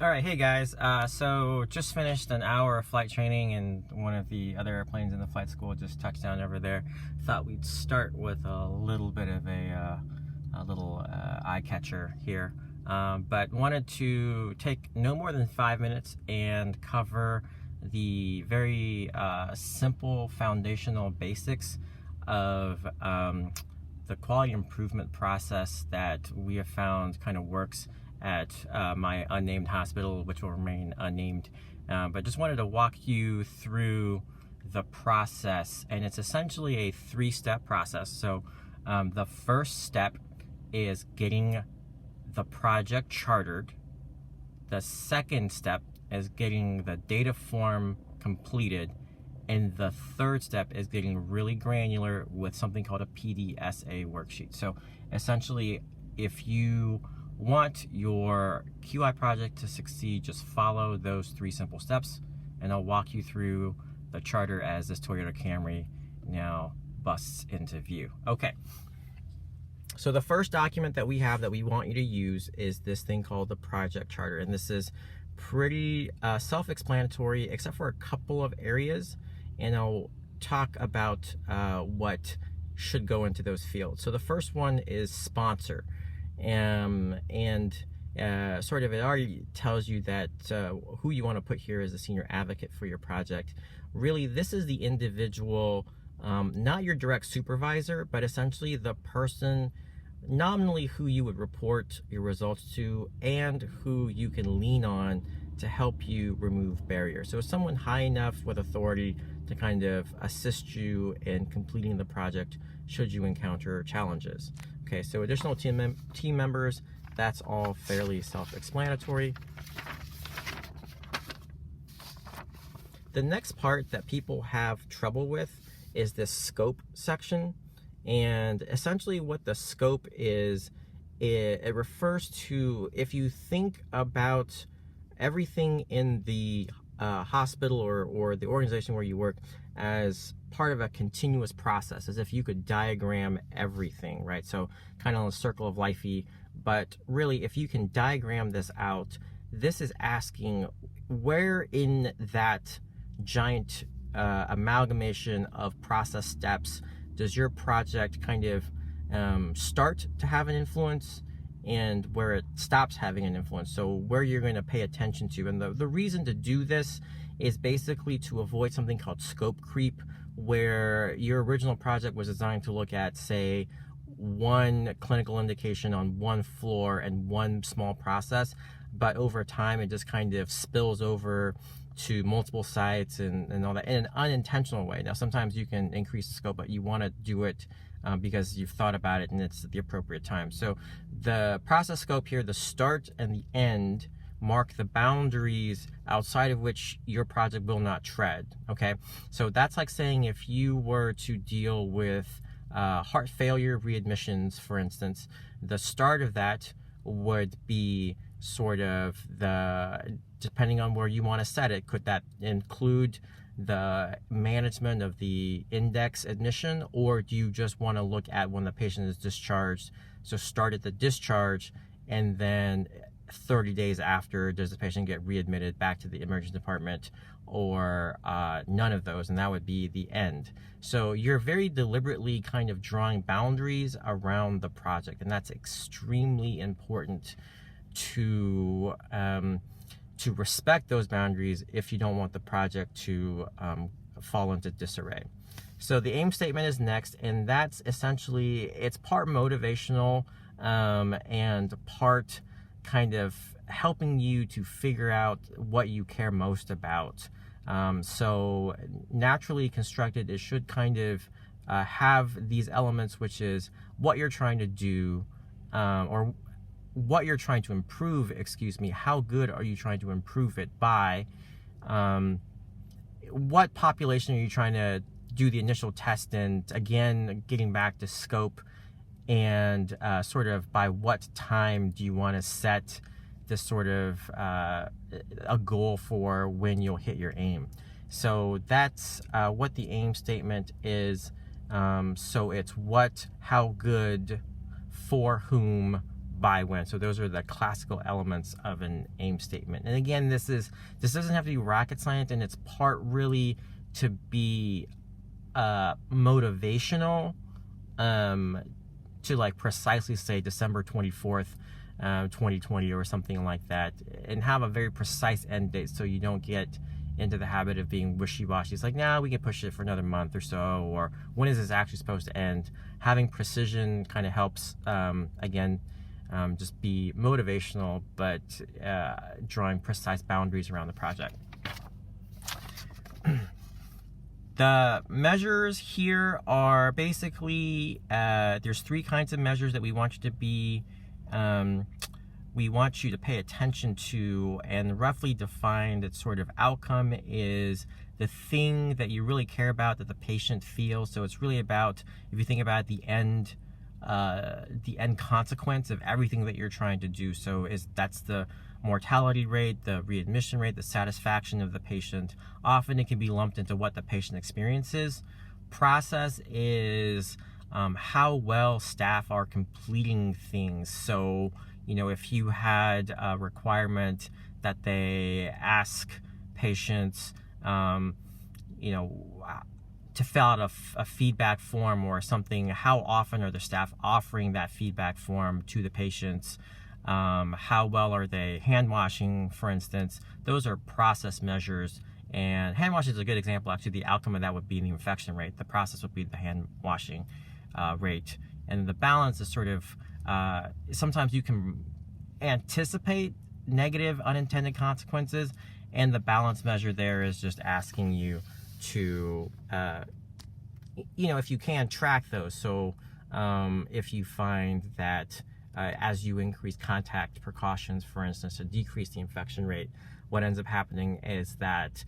All right, hey guys. So just finished an hour of flight training, and one of the other airplanes in the flight school just touched down over there. Thought we'd start with a little bit of a little eye catcher here, but wanted to take no more than 5 minutes and cover the very simple foundational basics of the quality improvement process that we have found kind of works at my unnamed hospital, which will remain unnamed. But just wanted to walk you through the process, and it's essentially a 3-step process. So the first step is getting the project chartered. The second step is getting the data form completed. And the third step is getting really granular with something called a PDSA worksheet. So essentially, if you want your QI project to succeed, just follow those 3 simple steps, and I'll walk you through the charter as this Toyota Camry now busts into view. Okay, so the first document that we have that we want you to use is this thing called the project charter, and this is pretty self-explanatory except for a couple of areas, and I'll talk about what should go into those fields. So the first one is sponsor. Sort of it already tells you that who you want to put here as a senior advocate for your project. Really, this is the individual, not your direct supervisor, but essentially the person nominally who you would report your results to and who you can lean on to help you remove barriers. So someone high enough with authority to kind of assist you in completing the project should you encounter challenges. Okay, so additional team members, that's all fairly self-explanatory. The next part that people have trouble with is this scope section. And essentially what the scope is, it refers to, if you think about everything in the hospital or the organization where you work as part of a continuous process, as if you could diagram everything, right? So kind of a circle of life-y, but really if you can diagram this out, this is asking where in that giant amalgamation of process steps does your project kind of start to have an influence, and where it stops having an influence, so where you're going to pay attention to. And the reason to do this is basically to avoid something called scope creep, where your original project was designed to look at, say, one clinical indication on one floor and one small process, but over time it just kind of spills over to multiple sites and all that in an unintentional way. Now, sometimes you can increase the scope, but you want to do it because you've thought about it and it's the appropriate time. So the process scope here, the start and the end, mark the boundaries outside of which your project will not tread. Okay, so that's like saying if you were to deal with heart failure readmissions, for instance, the start of that would be sort of depending on where you want to set it, could that include the management of the index admission, or do you just want to look at when the patient is discharged? So start at the discharge, and then 30 days after, does the patient get readmitted back to the emergency department, or none of those, and that would be the end. So you're very deliberately kind of drawing boundaries around the project, and that's extremely important to respect those boundaries if you don't want the project to fall into disarray. So the aim statement is next, and that's essentially, it's part motivational and part kind of helping you to figure out what you care most about. So naturally constructed, it should kind of have these elements, which is what you're trying to do, or what you're trying to improve, how good are you trying to improve it by, what population are you trying to do the initial test in, again, getting back to scope, and sort of by what time do you want to set this sort of a goal for when you'll hit your aim. So that's what the aim statement is. So it's what, how good, for whom, by when. So those are the classical elements of an aim statement. And again, this doesn't have to be rocket science, and it's part really to be motivational, to like precisely say December 24th, 2020 or something like that, and have a very precise end date so you don't get into the habit of being wishy-washy. It's like, nah, we can push it for another month or so, or when is this actually supposed to end? Having precision kind of helps, again, just be motivational, but drawing precise boundaries around the project. The measures here are basically, there's 3 kinds of measures that we want you to be, we want you to pay attention to, and roughly defined its sort of outcome is the thing that you really care about that the patient feels. So it's really about, if you think about the end consequence of everything that you're trying to do. So that's the mortality rate, the readmission rate, the satisfaction of the patient. Often it can be lumped into what the patient experiences. Process is how well staff are completing things. So, you know, if you had a requirement that they ask patients, you know, to fill out a feedback form or something, how often are the staff offering that feedback form to the patients? How well are they hand washing, for instance? Those are process measures, and hand washing is a good example. Actually, the outcome of that would be the infection rate. The process would be the hand washing rate, and the balance is sort of, sometimes you can anticipate negative unintended consequences, and the balance measure there is just asking you to, you know, if you can, track those. So if you find that as you increase contact precautions, for instance, to decrease the infection rate, what ends up happening is that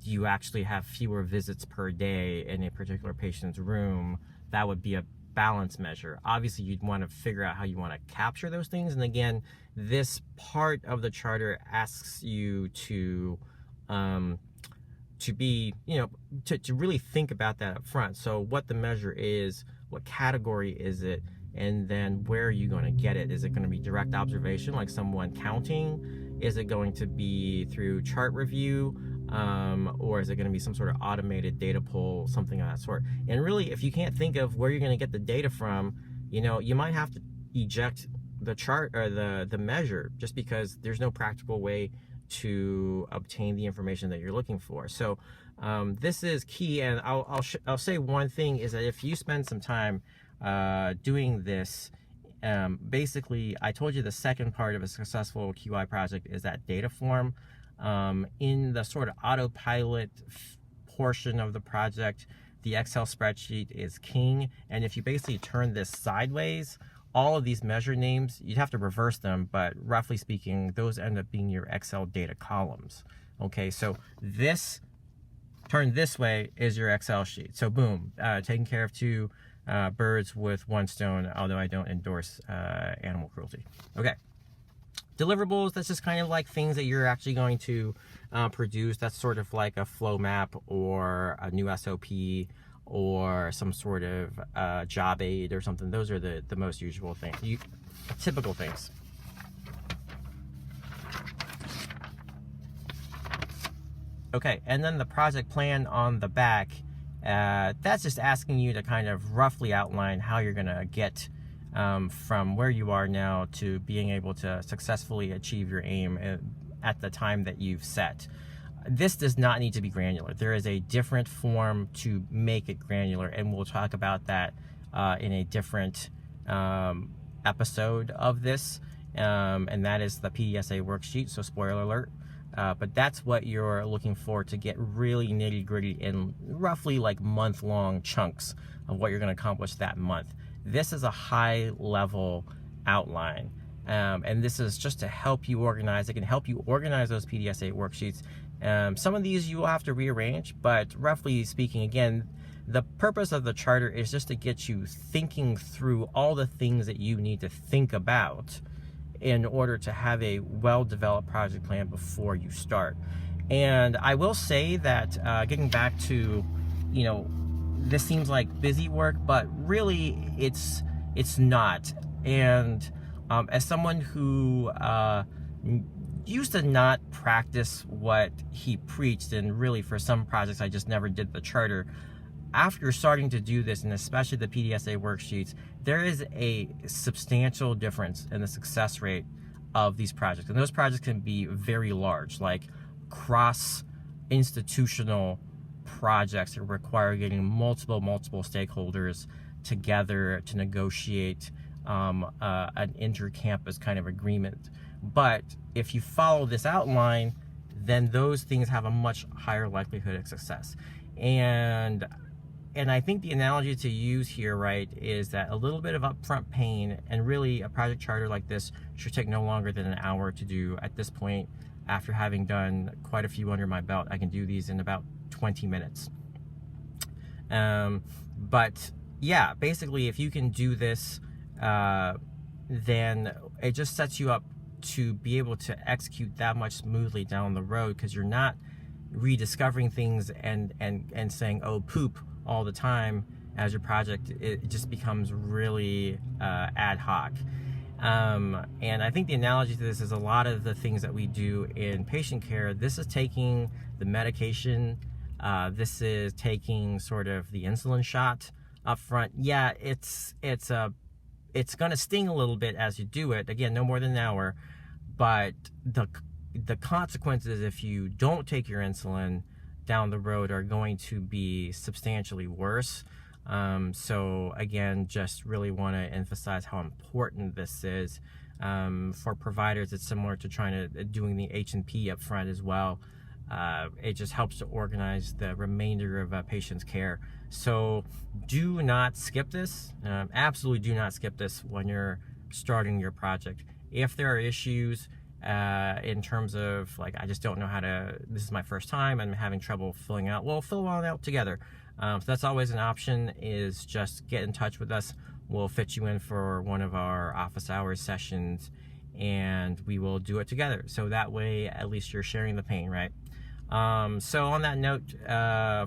you actually have fewer visits per day in a particular patient's room. That would be a balance measure. Obviously, you'd want to figure out how you want to capture those things. And again, this part of the charter asks you to be, you know, to really think about that up front. So what the measure is, what category is it, and then where are you going to get it? Is it going to be direct observation, like someone counting? Is it going to be through chart review? Or is it going to be some sort of automated data pull, something of that sort? And really, if you can't think of where you're going to get the data from, you know, you might have to eject the chart or the measure, just because there's no practical way to obtain the information that you're looking for. So this is key. And I'll say one thing is that if you spend some time doing this, basically, I told you the second part of a successful QI project is that data form. In the sort of autopilot portion of the project, the Excel spreadsheet is king. And if you basically turn this sideways, all of these measure names, you'd have to reverse them, but roughly speaking, those end up being your Excel data columns. Okay, so this, turned this way, is your Excel sheet. So boom, taking care of 2 birds with 1 stone, although I don't endorse animal cruelty. Okay. Deliverables, that's just kind of like things that you're actually going to produce. That's sort of like a flow map or a new SOP or some sort of job aid or something. Those are the most usual things, typical things. Okay, and then the project plan on the back, that's just asking you to kind of roughly outline how you're going to get from where you are now to being able to successfully achieve your aim at the time that you've set. This does not need to be granular. There is a different form to make it granular, and we'll talk about that in a different episode of this, and that is the PDSA worksheet, so spoiler alert. But that's what you're looking for to get really nitty-gritty in roughly like month-long chunks of what you're going to accomplish that month. This is a high-level outline, and this is just to help you organize. It can help you organize those PDSA worksheets. Some of these you will have to rearrange, but roughly speaking, again, the purpose of the charter is just to get you thinking through all the things that you need to think about in order to have a well-developed project plan before you start. And I will say that getting back to, you know, this seems like busy work, but really it's not. And As someone who used to not practice what he preached, and really for some projects I just never did the charter, after starting to do this, and especially the PDSA worksheets, there is a substantial difference in the success rate of these projects. And those projects can be very large, like cross-institutional projects that require getting multiple stakeholders together to negotiate an inter-campus kind of agreement. But if you follow this outline, then those things have a much higher likelihood of success. And I think the analogy to use here, right, is that a little bit of upfront pain, and really a project charter like this should take no longer than an hour to do. At this point, after having done quite a few under my belt, I can do these in about 20 minutes. But yeah, basically, if you can do this, then it just sets you up to be able to execute that much smoothly down the road, because you're not rediscovering things and saying, oh, poop, all the time as your project. It just becomes really ad hoc. And I think the analogy to this is a lot of the things that we do in patient care. This is taking the medication, this is taking sort of the insulin shot up front. Yeah, it's going to sting a little bit as you do it. Again, no more than an hour, but the consequences if you don't take your insulin down the road are going to be substantially worse. So again, just really want to emphasize how important this is. For providers, it's similar to doing the H&P up front as well. It just helps to organize the remainder of a patient's care. So do not skip this. Absolutely do not skip this when you're starting your project. If there are issues in terms of, like, I just don't know how to, this is my first time, I'm having trouble filling out, well, fill one out together. So that's always an option, is just get in touch with us. We'll fit you in for one of our office hours sessions, and we will do it together. So that way, at least you're sharing the pain, right? So on that note,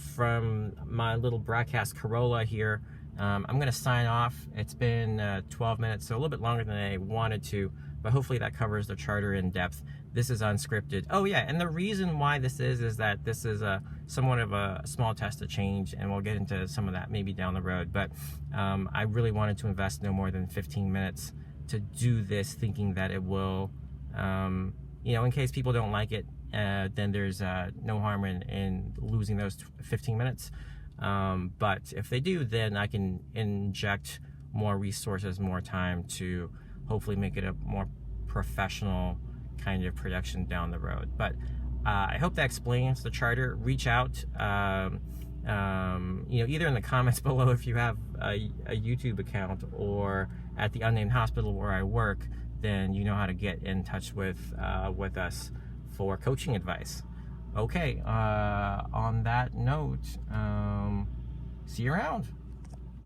from my little broadcast Corolla here, I'm going to sign off. It's been 12 minutes, so a little bit longer than I wanted to, but hopefully that covers the charter in depth. This is unscripted. Oh yeah, and the reason why this is that this is somewhat of a small test of change, and we'll get into some of that maybe down the road. But I really wanted to invest no more than 15 minutes to do this, thinking that it will, in case people don't like it, then there's no harm in losing those 15 minutes. But if they do, then I can inject more resources, more time to hopefully make it a more professional kind of production down the road. But I hope that explains the charter. Reach out, either in the comments below if you have a YouTube account, or at the unnamed hospital where I work, then you know how to get in touch with us for coaching advice. Okay, on that note, see you around.